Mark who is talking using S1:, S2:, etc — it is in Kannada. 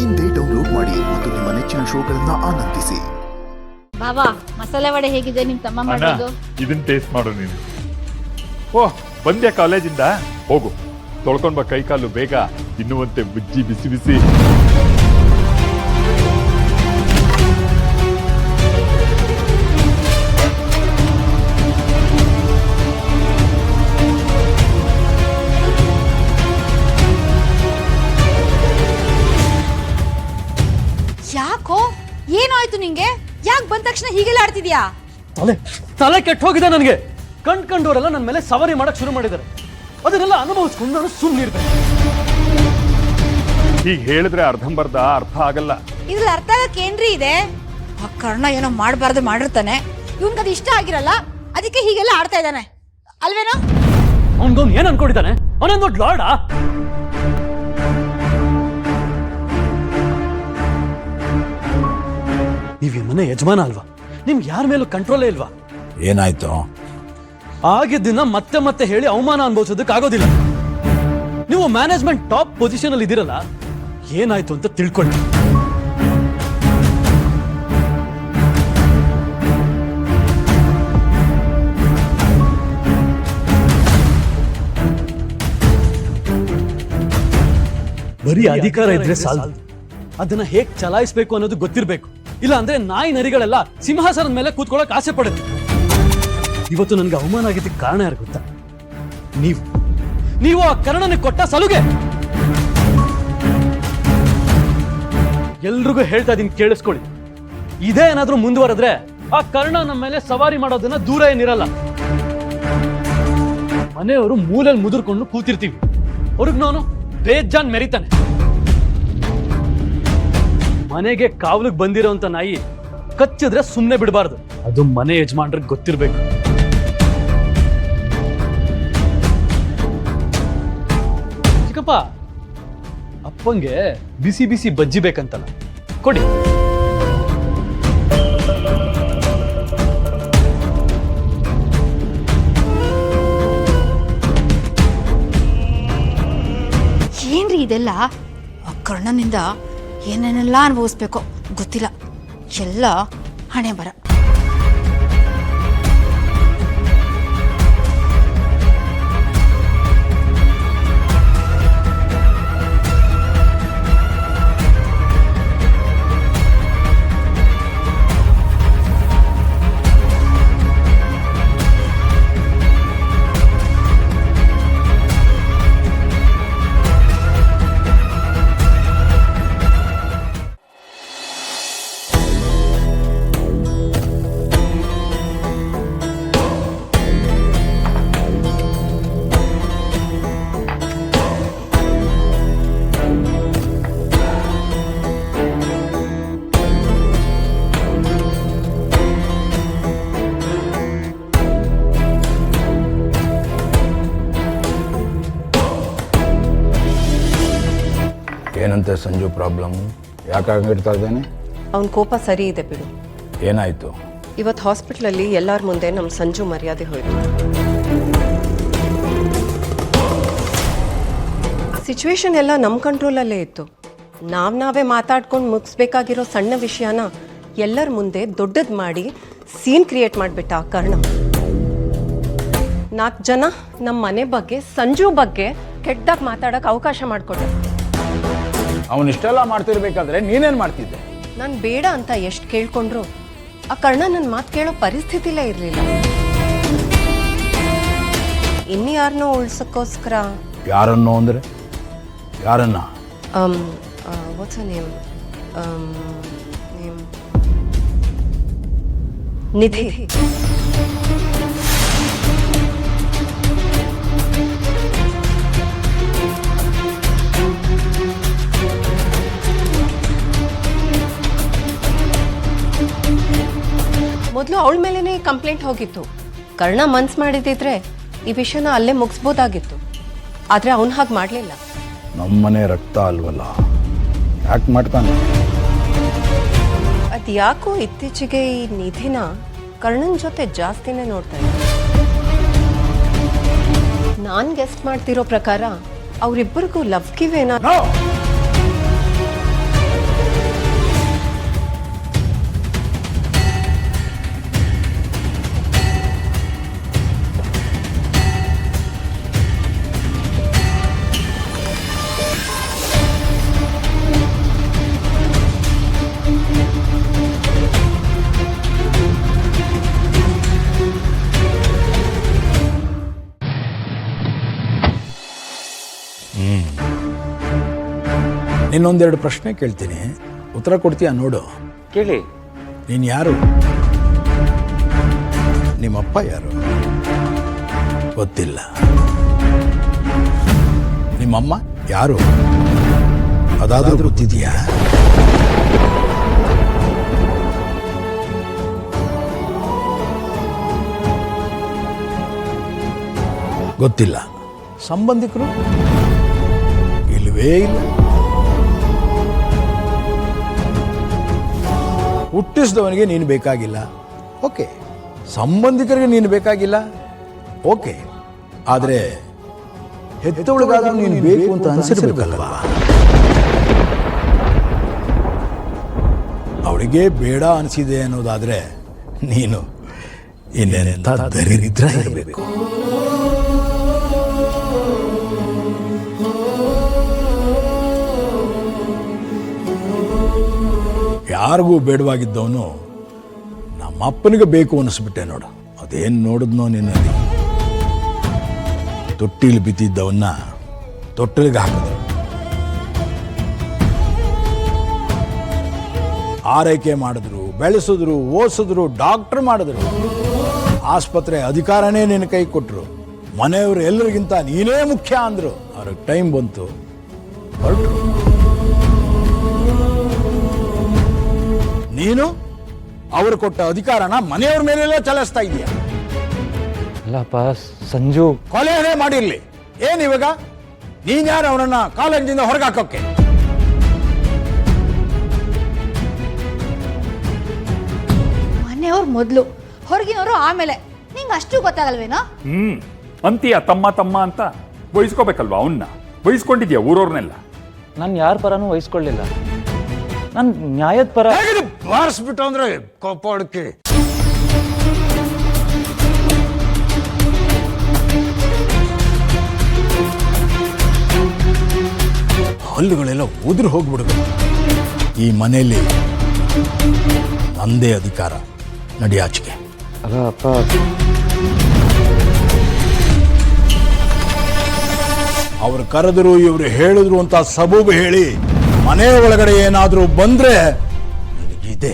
S1: ಇಂದೇ ಡೌನ್ಲೋಡ್ ಮಾಡಿ ಮತ್ತು ನಿಮ್ಮ ನೆಚ್ಚಿನ ಶೋಗಳನ್ನ ಆನಂದಿಸಿ.
S2: ಬಾಬಾ, ಮಸಾಲೆ ವಡೆ ಹೇಗಿದೆ ನಿಮ್ ತಮ್ಮ ಮಾಡೋದು?
S3: ಇದನ್ನ ಟೇಸ್ಟ್ ಮಾಡು ನೀನು. ಓಹ್, ಬಂದ್ಯಾ ಕಾಲೇಜಿಂದ? ಹೋಗು, ತೊಳ್ಕೊಂಡ್ ಬಾ ಕೈ ಕಾಲು ಬೇಗ, ತಿನ್ನುವಂತೆ ಬುಜ್ಜಿ ಬಿಸಿ ಬಿಸಿ.
S2: ಯಾಕೋ, ಏನಾಯ್ತು ನಿಂಗೆ? ಯಾಕೆ ಬಂದ ತಕ್ಷಣ ಹೀಗೆಲ್ಲ ಆಡ್ತಿದ್ಯಾ?
S4: ತಲೆ ಕೆಟ್ಟ ಹೋಗಿದೆ ನನಗೆ. ಕಂಡ್ಕೊಂಡವರೆಲ್ಲ ನನ್ನ ಮೇಲೆ ಸವಾರಿ ಮಾಡಕ್ ಶುರು ಮಾಡಿದ್ದಾರೆ. ಅದನ್ನೆಲ್ಲ ಅನುಭವಿಸ್ಕೊಂಡು ನಾನು ಸುಮ್ಮನಿರ್ಬೇಕು.
S3: ಹೀಗೆ ಹೇಳಿದ್ರೆ ಅರ್ಧಂಬರ್ಧ ಅರ್ಥ ಆಗಲ್ಲ.
S2: ಇದ್ರಲ್ಲಿ ಅರ್ಥ ಆಗಕ್ಕೆ ಏನ್ರಿ ಇದೆ? ಆ ಕರ್ಣ ಏನೋ ಮಾಡಬಾರ್ದು ಮಾಡಿರ್ತಾನೆ, ಇವನ್ಗದು ಇಷ್ಟ ಆಗಿರಲ್ಲ, ಅದಕ್ಕೆ ಹೀಗೆಲ್ಲ ಆಡ್ತಾ ಇದ್ದಾನೆ ಅಲ್ವೇನೋ?
S4: ಅವನ್ಗವ್ನು ಏನ್ ಅನ್ಕೊಂಡಿದ್ದಾನೆ? ಅವನೊಂದು ದೊಡ್ಡ ಲಾಡ. ನೀವ್ ಈ ಮನೆ ಯಜಮಾನ ಅಲ್ವಾ? ನಿಮ್ಗೆ ಯಾರ ಮೇಲೂ ಕಂಟ್ರೋಲೇ ಇಲ್ವಾ?
S5: ಏನಾಯ್ತು?
S4: ಆಗಿದ್ದನ್ನ ಮತ್ತೆ ಮತ್ತೆ ಹೇಳಿ ಅವಮಾನ ಅನುಭವಿಸೋದಕ್ಕೆ ಆಗೋದಿಲ್ಲ. ನೀವು ಮ್ಯಾನೇಜ್ಮೆಂಟ್ ಟಾಪ್ ಪೊಸಿಷನ್ ಅಲ್ಲಿ ಇದ್ದೀರಲ್ಲ, ಏನಾಯ್ತು ಅಂತ ತಿಳ್ಕೊಳ್ಳಿ. ಬರೀ ಅಧಿಕಾರ ಇದ್ರೆ ಸಾಲದು, ಅದನ್ನ ಹೇಗ್ ಚಲಾಯಿಸಬೇಕು ಅನ್ನೋದು ಗೊತ್ತಿರ್ಬೇಕು. ಇಲ್ಲ ಅಂದ್ರೆ ನಾಯಿ ನರಿಗಳೆಲ್ಲ ಸಿಂಹಾಸನದ ಮೇಲೆ ಕೂತ್ಕೊಳ್ಳೋಕೆ ಆಸೆ ಪಡುತ್ತೆ. ಇವತ್ತು ನನ್ಗೆ ಅವಮಾನ ಆಗಿದ್ದಕ್ಕೆ ಕಾರಣ ಯಾರು ಗೊತ್ತಾ? ನೀವು ಆ ಕರ್ಣನಿಗೆ ಕೊಟ್ಟ ಸಲುಗೆ. ಎಲ್ರಿಗೂ ಹೇಳ್ತಾ ಇದೀನಿ, ಕೇಳಿಸ್ಕೊಳ್ಳಿ. ಇದೇ ಏನಾದ್ರೂ ಮುಂದುವರೆದ್ರೆ ಆ ಕರ್ಣ ನಮ್ಮ ಮೇಲೆ ಸವಾರಿ ಮಾಡೋದನ್ನ ದೂರ ಏನಿರಲ್ಲ. ಮನೆಯವರು ಮೂಲೆಯಲ್ಲಿ ಮುದುರ್ಕೊಂಡು ಕೂತಿರ್ತೀವಿ, ಅವ್ರಿಗೆ ನಾನು ಬೇಜಾನ್ ಮೆರಿತಾನೆ. ಮನೆಗೆ ಕಾವಲಿಗೆ ಬಂದಿರೋಂತ ನಾಯಿ ಕಚ್ಚಿದ್ರೆ ಸುಮ್ಮನೆ ಬಿಡಬಾರ್ದು. ಅದು ಮನೆ ಯಜಮಾನ್ರಿಗೆ ಗೊತ್ತಿರ್ಬೇಕು. ಚಿಕ್ಕಪ್ಪ, ಅಪ್ಪಂಗೆ ಬಿಸಿ ಬಿಸಿ ಬಜ್ಜಿ ಬೇಕಂತಲ್ಲ, ಕೊಡಿ.
S2: ಏನ್ರಿ ಇದೆಲ್ಲ? ಆ ಕರ್ಣನಿಂದ ಏನೇನೆಲ್ಲ ಅನುಭವಿಸ್ಬೇಕೋ ಗೊತ್ತಿಲ್ಲ. ಎಲ್ಲ ಹಣೆ ಬರ.
S5: ಏನಂತೆ ಸಂಜು ಪ್ರಾಬ್ಲಮ್? ಯಾಕಾಗಿರ್ತಾ ಇದ್ದೇನೆ?
S6: ಅವನ ಕೋಪ ಸರಿ ಇದೆ ಬಿಡು.
S5: ಏನಾಯ್ತು?
S6: ಇವತ್ತು ಹಾಸ್ಪಿಟ್ಲಲ್ಲಿ ಎಲ್ಲರ ಮುಂದೆ ನಮ್ಮ ಸಂಜು ಮರ್ಯಾದೆ ಹೋಯ್ತು. ಸಿಚುವೇಶನ್ ಎಲ್ಲ ನಮ್ಮ ಕಂಟ್ರೋಲಲ್ಲೇ ಇತ್ತು. ನಾವೇ ಮಾತಾಡ್ಕೊಂಡು ಮುಗಿಸ್ಬೇಕಾಗಿರೋ ಸಣ್ಣ ವಿಷಯನ ಎಲ್ಲರ ಮುಂದೆ ದೊಡ್ಡದು ಮಾಡಿ ಸೀನ್ ಕ್ರಿಯೇಟ್ ಮಾಡಿಬಿಟ್ಟ ಆ ಕರ್ಣ. 4 ಜನ ನಮ್ಮ ಮನೆ ಬಗ್ಗೆ, ಸಂಜು ಬಗ್ಗೆ ಕೆಟ್ಟದಾಗಿ ಮಾತಾಡೋಕೆ ಅವಕಾಶ ಮಾಡಿಕೊಟ್ಟ.
S5: ಅವನಿಷ್ಟೆಲ್ಲ ಮಾಡ್ತಿರ್ಬೇಕಾದ್ರೆ ನೀನೇನು ಮಾಡ್ತಿದ್ದೆ?
S6: ನಾನು ಬೇಡ ಅಂತ ಎಷ್ಟು ಕೇಳ್ಕೊಂಡ್ರು ಆ ಕರ್ಣ ನನ್ನ ಮಾತು ಕೇಳೋ ಪರಿಸ್ಥಿತಿಲೇ ಇರಲಿಲ್ಲ. ಇನ್ಯಾರನ್ನೋ ಉಳ್ಸಕ್ಕೋಸ್ಕರ.
S5: ಯಾರನ್ನೋ ಅಂದ್ರೆ ಯಾರನ್ನ?
S6: What's her name? ನಿಧಿ. ಮೊದಲು ಅವಳ ಮೇಲೇನೆ ಕಂಪ್ಲೇಂಟ್ ಹೋಗಿತ್ತು. ಕರ್ಣ ಮನ್ಸು ಮಾಡಿದಿದ್ರೆ ಈ ವಿಷಯನ ಅಲ್ಲೇ ಮುಗಿಸ್ಬೋದಾಗಿತ್ತು. ಆದರೆ ಅವನು ಹಾಗೆ ಮಾಡಲಿಲ್ಲ.
S5: ನಮ್ಮನೆ ರಕ್ತ ಅಲ್ವಲ್ಲ, ಯಾಕೆ ಮಾಡ್ತಾನೆ?
S6: ಅದು ಯಾಕೋ ಇತ್ತೀಚೆಗೆ ಈ ನಿಧಿನ ಕರ್ಣನ್ ಜೊತೆ ಜಾಸ್ತಿನೇ ನೋಡ್ತಾ ಇದ್ದೆ. ನಾನು ಗೆಸ್ಟ್ ಮಾಡ್ತಿರೋ ಪ್ರಕಾರ ಅವರಿಬ್ಬರಿಗೂ ಲವ್ ಗಿವ್
S5: ನಿನ್ನೊಂದೆರಡು ಪ್ರಶ್ನೆ ಕೇಳ್ತೀನಿ, ಉತ್ತರ ಕೊಡ್ತೀಯಾ ನೋಡು.
S7: ಕೇಳಿ.
S5: ನೀನು ಯಾರು? ನಿಮ್ಮಪ್ಪ ಯಾರು? ಗೊತ್ತಿಲ್ಲ. ನಿಮ್ಮಮ್ಮ ಯಾರು? ಅದಾದ್ರೂ ಗೊತ್ತಿದೆಯಾ? ಗೊತ್ತಿಲ್ಲ. ಸಂಬಂಧಿಕರು ಇಲ್ವೇ ಇಲ್ಲ. ಹುಟ್ಟಿಸಿದವನಿಗೆ ನೀನು ಬೇಕಾಗಿಲ್ಲ, ಓಕೆ. ಸಂಬಂಧಿಕರಿಗೆ ನೀನು ಬೇಕಾಗಿಲ್ಲ, ಓಕೆ. ಆದರೆ ಹೆತ್ತವಳಿಗಾದ್ರೂ ನೀನು ಬೇಕು ಅಂತ ಅನಿಸಿರ್ಬೇಕಲ್ವಾ? ಅವಳಿಗೆ ಬೇಡ ಅನಿಸಿದೆ ಅನ್ನೋದಾದ್ರೆ ನೀನು ಇನ್ನೇನೆಂತ ದರಿದ್ರ ಇರಬೇಕು. ಯಾರಿಗೂ ಬೇಡವಾಗಿದ್ದವನು ನಮ್ಮಪ್ಪನಿಗೆ ಬೇಕು ಅನಿಸ್ಬಿಟ್ಟೆ ನೋಡು. ಅದೇನು ನೋಡಿದ್ನೋ ನಿನ್ನಲ್ಲಿ. ತೊಟ್ಟಿಲಿ ಬಿದ್ದಿದ್ದವನ್ನ ತೊಟ್ಟಲಿಗೆ ಹಾಕಿದ್ರು, ಆರೈಕೆ ಮಾಡಿದ್ರು, ಬೆಳೆಸಿದ್ರು, ಓದಿಸಿದ್ರು, ಡಾಕ್ಟರ್ ಮಾಡಿದ್ರು, ಆಸ್ಪತ್ರೆ ಅಧಿಕಾರನೇ ನಿನ್ನ ಕೈ ಕೊಟ್ಟರು, ಮನೆಯವರು ಎಲ್ಲರಿಗಿಂತ ನೀನೇ ಮುಖ್ಯ ಅಂದ್ರು. ಅವ್ರಿಗೆ ಟೈಮ್ ಬಂತು, ಹೊರಟರು. ನೀನು ಅವರು ಕೊಟ್ಟ ಅಧಿಕಾರನ ಮನೆಯವ್ರ ಮೇಲೆಲ್ಲ ಚಲಾಯಿಸ್ತಾ ಇದೀಯ.
S7: ಅಲ್ಲಪ್ಪ, ಸಂಜು
S5: ಕೊಲೆನೇ ಮಾಡಿರ್ಲಿ, ಏನ್ ಇವಾಗ ನೀನ್ ಯಾರು ಅವನನ್ನ ಕಾಲೇಜಿಂದ ಹೊರಗೆ ಹಾಕೋಕೆ?
S2: ಮನೆಯವ್ರು ಮೊದಲು, ಹೊರಗಿನವರು ಆಮೇಲೆ. ನಿಂಗೆ ಅಷ್ಟು ಗೊತ್ತಾಗಲ್ವೇನೋ?
S3: ಅಂತೀಯ ತಮ್ಮ ತಮ್ಮ ಅಂತ ವಹಿಸ್ಕೋಬೇಕಲ್ವಾ? ಅವನ್ನ ವಹಿಸ್ಕೊಂಡಿದ್ಯಾ ಊರವ್ರನ್ನೆಲ್ಲ?
S7: ನಾನು ಯಾರ ಪರನೂ ವಹಿಸ್ಕೊಳ್ಳಿಲ್ಲ. ನಾನು ನ್ಯಾಯದ ಪರ.
S5: ಬಾರಿಸ್ಬಿಟ್ಟು ಅಂದ್ರೆ ಕೋಪ ಹೊಡಕ್ಕೆ. ಹಲ್ಲುಗಳೆಲ್ಲ ಉದುರು ಹೋಗ್ಬಿಡುದು. ಈ ಮನೆಯಲ್ಲಿ ನಂದೇ ಅಧಿಕಾರ. ನಡಿಯಾಚಿಗೆ.
S7: ಅಲ್ಲ ಅಪ್ಪ,
S5: ಅವ್ರು ಕರೆದ್ರು, ಇವ್ರು ಹೇಳಿದ್ರು ಅಂತ ಸಬೂಬು ಹೇಳಿ ಮನೆ ಒಳಗಡೆ ಏನಾದ್ರೂ ಬಂದ್ರೆ ನನಗಿದೆ.